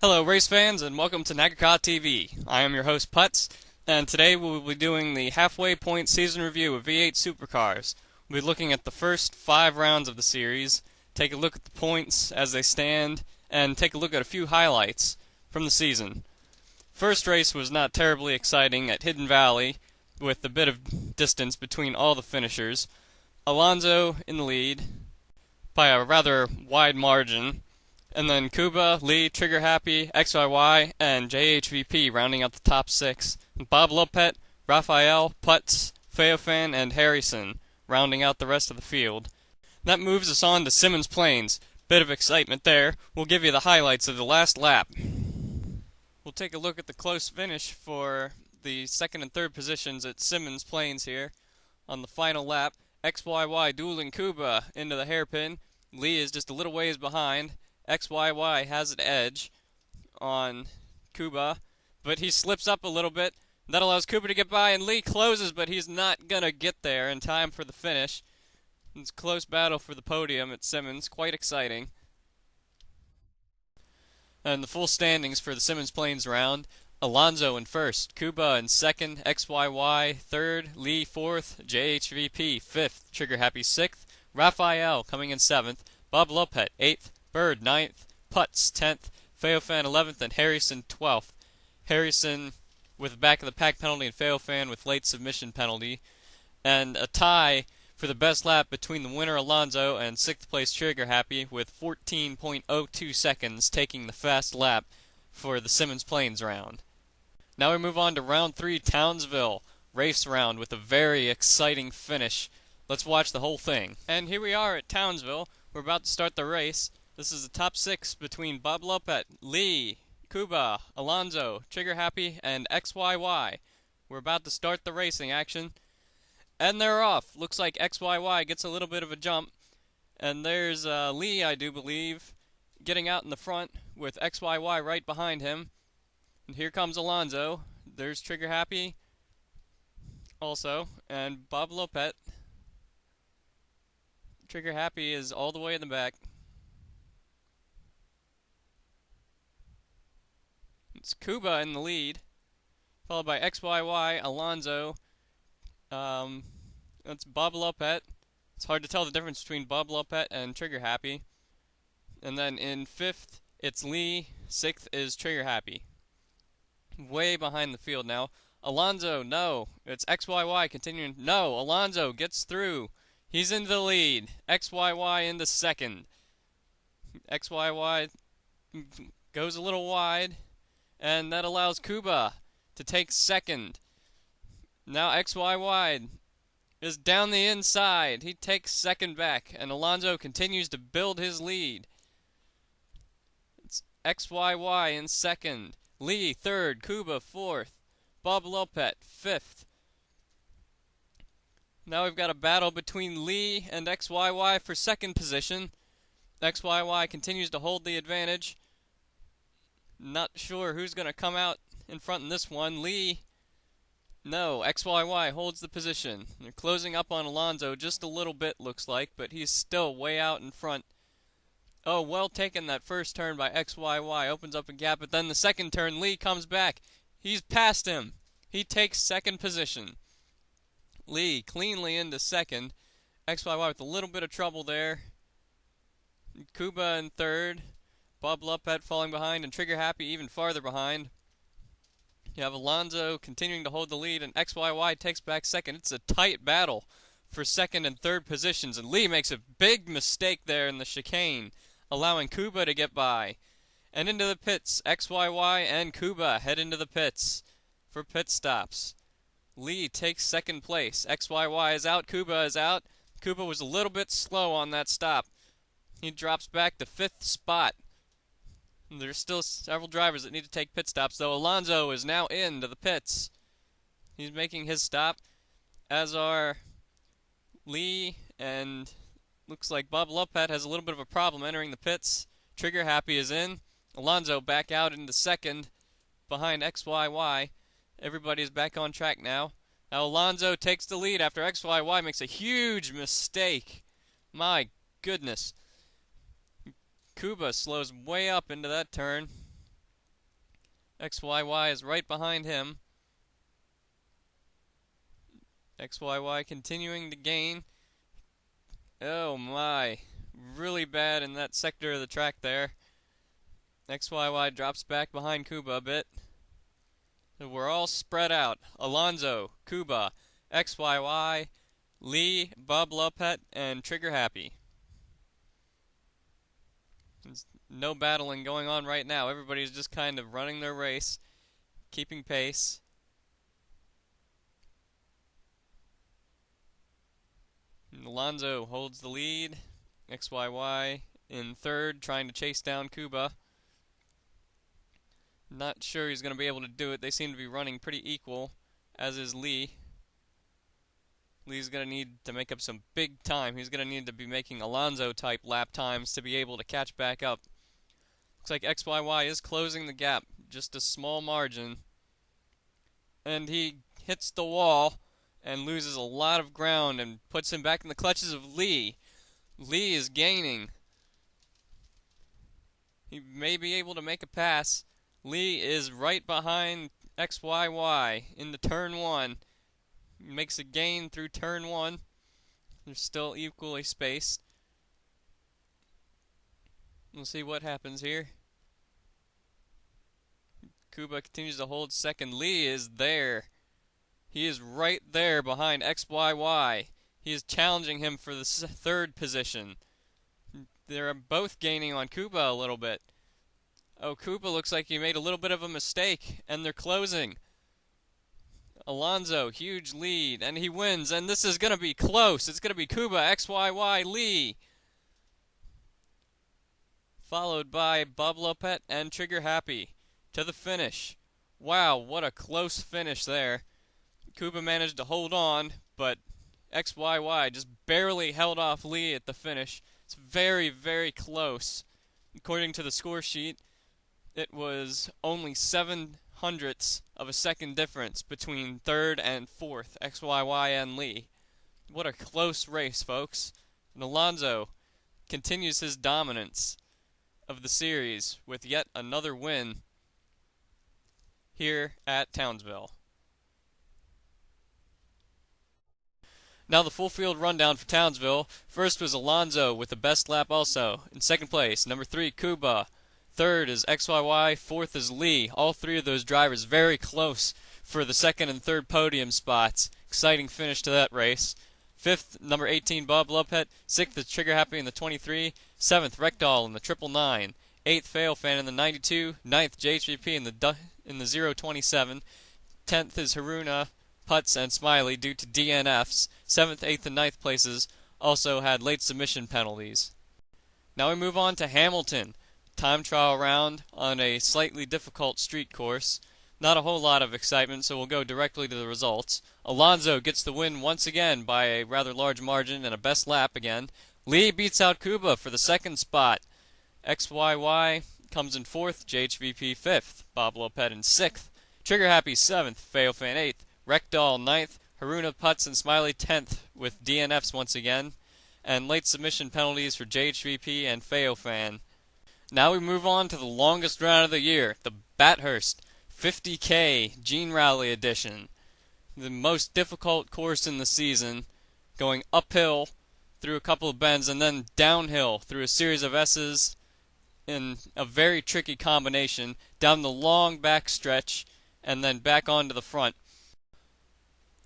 Hello, race fans, and welcome to NAGRCA TV. I am your host, Putz, and today we will be doing the halfway point season review of V8 Supercars. We'll be looking at the first 5 rounds of the series, take a look at the points as they stand, and take a look at a few highlights from the season. First race was not terribly exciting at Hidden Valley, with a bit of distance between all the finishers. Alonso in the lead by a rather wide margin. And then Kuba, Lee, Trigger Happy, XYY, and JHVP rounding out the top 6. Bob Lopet, Raphael, Putz, Feofan, and Harrison rounding out the rest of the field. That moves us on to Simmons Plains. Bit of excitement there. We'll give you the highlights of the last lap. We'll take a look at the close finish for the second and third positions at Simmons Plains here. On the final lap, XYY dueling Kuba into the hairpin. Lee is just a little ways behind. XYY has an edge on Kuba, but he slips up a little bit. That allows Kuba to get by, and Lee closes, but he's not going to get there in time for the finish. It's a close battle for the podium at Simmons, quite exciting. And the full standings for the Simmons Plains round: Alonso in first, Kuba in second, XYY third, Lee fourth, JHVP fifth, Trigger Happy sixth, Raphael coming in seventh, Bob Lopet eighth, Bird 9th, Putz 10th, Feofan 11th, and Harrison 12th. Harrison with a back of the pack penalty and Feofan with late submission penalty. And a tie for the best lap between the winner Alonso and 6th place Trigger Happy with 14.02 seconds taking the fast lap for the Simmons Plains round. Now we move on to round 3, Townsville race round with a very exciting finish. Let's watch the whole thing. And here we are at Townsville. We're about to start the race. This is the top 6 between Bob Lopet, Lee, Kuba, Alonso, Trigger Happy, and XYY. We're about to start the racing action. And they're off. Looks like XYY gets a little bit of a jump. And there's Lee, I do believe, getting out in the front with XYY right behind him. And here comes Alonso. There's Trigger Happy also. And Bob Lopet. Trigger Happy is all the way in the back. It's Kuba in the lead, followed by XYY, Alonso. That's Bob Lopet. It's hard to tell the difference between Bob Lopet and Trigger Happy. And then in 5th, it's Lee. 6th is Trigger Happy. Way behind the field now. Alonso, no. It's XYY continuing. No, Alonso gets through. He's into the lead. XYY into second. XYY goes a little wide. And that allows Kuba to take second. Now XYY is down the inside. He takes second back, and Alonso continues to build his lead. It's XYY in second. Lee third. Kuba fourth. Bob Lopet fifth. Now we've got a battle between Lee and XYY for second position. XYY continues to hold the advantage. Not sure who's going to come out in front in this one. Lee, no, XYY holds the position. They're closing up on Alonso just a little bit, looks like, but he's still way out in front. Oh, well taken that first turn by XYY. Opens up a gap, but then the second turn, Lee comes back. He's past him. He takes second position. Lee cleanly into second. XYY with a little bit of trouble there. Kuba in third. Bob Lopet falling behind, and Trigger Happy even farther behind. You have Alonso continuing to hold the lead, and XYY takes back second. It's a tight battle for second and third positions, and Lee makes a big mistake there in the chicane, allowing Kuba to get by. And into the pits, XYY and Kuba head into the pits for pit stops. Lee takes second place. XYY is out, Kuba is out. Kuba was a little bit slow on that stop. He drops back to 5th spot. There's still several drivers that need to take pit stops, though. Alonso is now into the pits. He's making his stop, as are Lee, and looks like Bob Lopet has a little bit of a problem entering the pits. Trigger Happy is in. Alonso back out into second behind XYY. Everybody's back on track now. Now Alonso takes the lead after XYY makes a huge mistake. My goodness. Kuba slows way up into that turn. XYY is right behind him. XYY continuing to gain. Oh my, really bad in that sector of the track there. XYY drops back behind Kuba a bit. So we're all spread out. Alonso, Kuba, XYY, Lee, Bob Lopet, and Trigger Happy. There's no battling going on right now. Everybody's just kind of running their race, keeping pace. And Alonso holds the lead. XYY in third, trying to chase down Kuba. Not sure he's going to be able to do it. They seem to be running pretty equal, as is Lee. Lee's going to need to make up some big time. He's going to need to be making Alonso-type lap times to be able to catch back up. Looks like XYY is closing the gap, just a small margin. And he hits the wall and loses a lot of ground and puts him back in the clutches of Lee. Lee is gaining. He may be able to make a pass. Lee is right behind XYY into turn 1. Makes a gain through turn 1. They're still equally spaced. We'll see what happens here. Kuba continues to hold second. Lee is there. He is right there behind XYY. He is challenging him for the third position. They're both gaining on Kuba a little bit. Oh, Kuba looks like he made a little bit of a mistake, and they're closing. Alonso, huge lead, and he wins, and this is going to be close. It's going to be Kuba, XYY, Lee. Followed by Bob Lopet and Trigger Happy to the finish. Wow, what a close finish there. Kuba managed to hold on, but XYY just barely held off Lee at the finish. It's very, very close. According to the score sheet, it was only 0.07 of a second difference between third and fourth, XYY and Lee. What a close race, folks. And Alonso continues his dominance of the series with yet another win here at Townsville. Now the full field rundown for Townsville. First was Alonso with the best lap also. In second place, number 3, Kuba. Third is XYY. Fourth is Lee. All three of those drivers very close for the second and third podium spots. Exciting finish to that race. Fifth, number 18, Bob Lopet. Sixth is Trigger Happy in the 23. Seventh, Rekdal in the 999. Eighth, Fail Fan in the 92. Ninth, JHVP in the 027. 10th is Haruna, Putz, and Smiley due to DNFs. 7th, 8th, and 9th places also had late submission penalties. Now we move on to Hamilton. Time trial round on a slightly difficult street course. Not a whole lot of excitement, so we'll go directly to the results. Alonso gets the win once again by a rather large margin and a best lap again. Lee beats out Kuba for the second spot. XYY comes in fourth, JHVP fifth, Bob Lopet in sixth, Trigger Happy seventh, Failfan eighth, Rekdal ninth, Haruna, Putz, and Smiley 10th with DNFs once again, and late submission penalties for JHVP and Failfan. Now we move on to the longest round of the year, the Bathurst 50K Gene Rally Edition. The most difficult course in the season, going uphill through a couple of bends and then downhill through a series of S's in a very tricky combination, down the long back stretch and then back onto the front.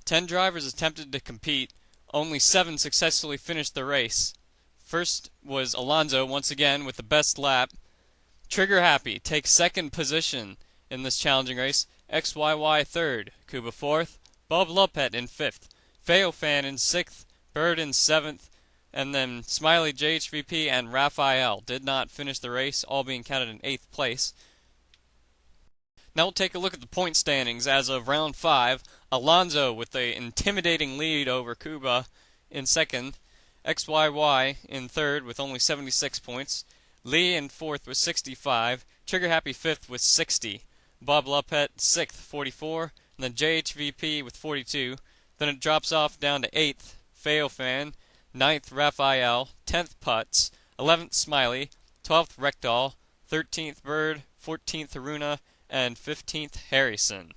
10 drivers attempted to compete, only 7 successfully finished the race. First was Alonso once again with the best lap. Trigger Happy takes second position in this challenging race. XYY third, Kuba fourth, Bob Lopet in fifth, Failfan in sixth, Bird in seventh, and then Smiley, JHVP, and Raphael did not finish the race, all being counted in eighth place. Now we'll take a look at the point standings as of round 5. Alonso with an intimidating lead over Kuba in second. XYY in third with only 76 points. Lee in fourth with 65. Trigger Happy fifth with 60. Bob Lopet sixth, 44. And then JHVP with 42. Then it drops off down to 8th, Failfan. 9th, Raphael. 10th, Putz. 11th, Smiley. 12th, Rekdal. 13th, Bird. 14th, Haruna. and 15th Harrison.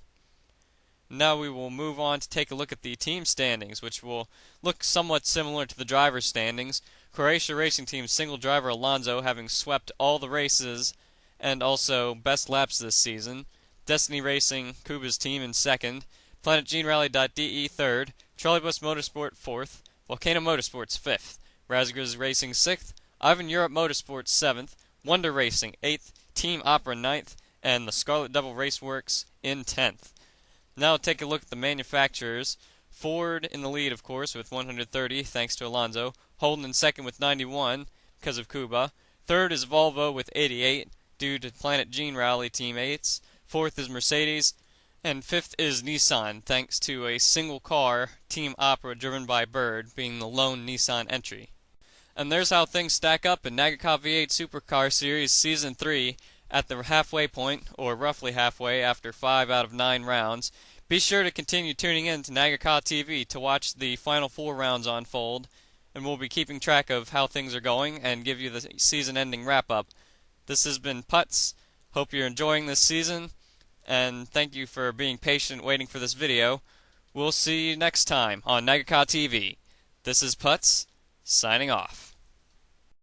Now we will move on to take a look at the team standings, which will look somewhat similar to the driver standings. Croatia Racing Team's single driver Alonso having swept all the races and also best laps this season. Destiny Racing, Kuba's team, in second. PlanetGeneRally.de third. Trolleybus Motorsport fourth. Volcano Motorsports fifth. Razgers Racing sixth. Ivan Europe Motorsports seventh. Wonder Racing eighth. Team Opera ninth. And the Scarlet Devil Raceworks in 10th. Now take a look at the manufacturers. Ford in the lead, of course, with 130, thanks to Alonso. Holden in second with 91, because of Kuba. Third is Volvo with 88, due to Planet Gene Rally teammates. Fourth is Mercedes. And fifth is Nissan, thanks to a single car, Team Opera, driven by Bird, being the lone Nissan entry. And there's how things stack up in NAGRCA V8 Supercar Series Season 3 at the halfway point, or roughly halfway, after 5 out of 9 rounds. Be sure to continue tuning in to NAGRCA TV to watch the final 4 rounds unfold, and we'll be keeping track of how things are going and give you the season-ending wrap-up. This has been Putz. Hope you're enjoying this season, and thank you for being patient waiting for this video. We'll see you next time on NAGRCA TV. This is Putz, signing off.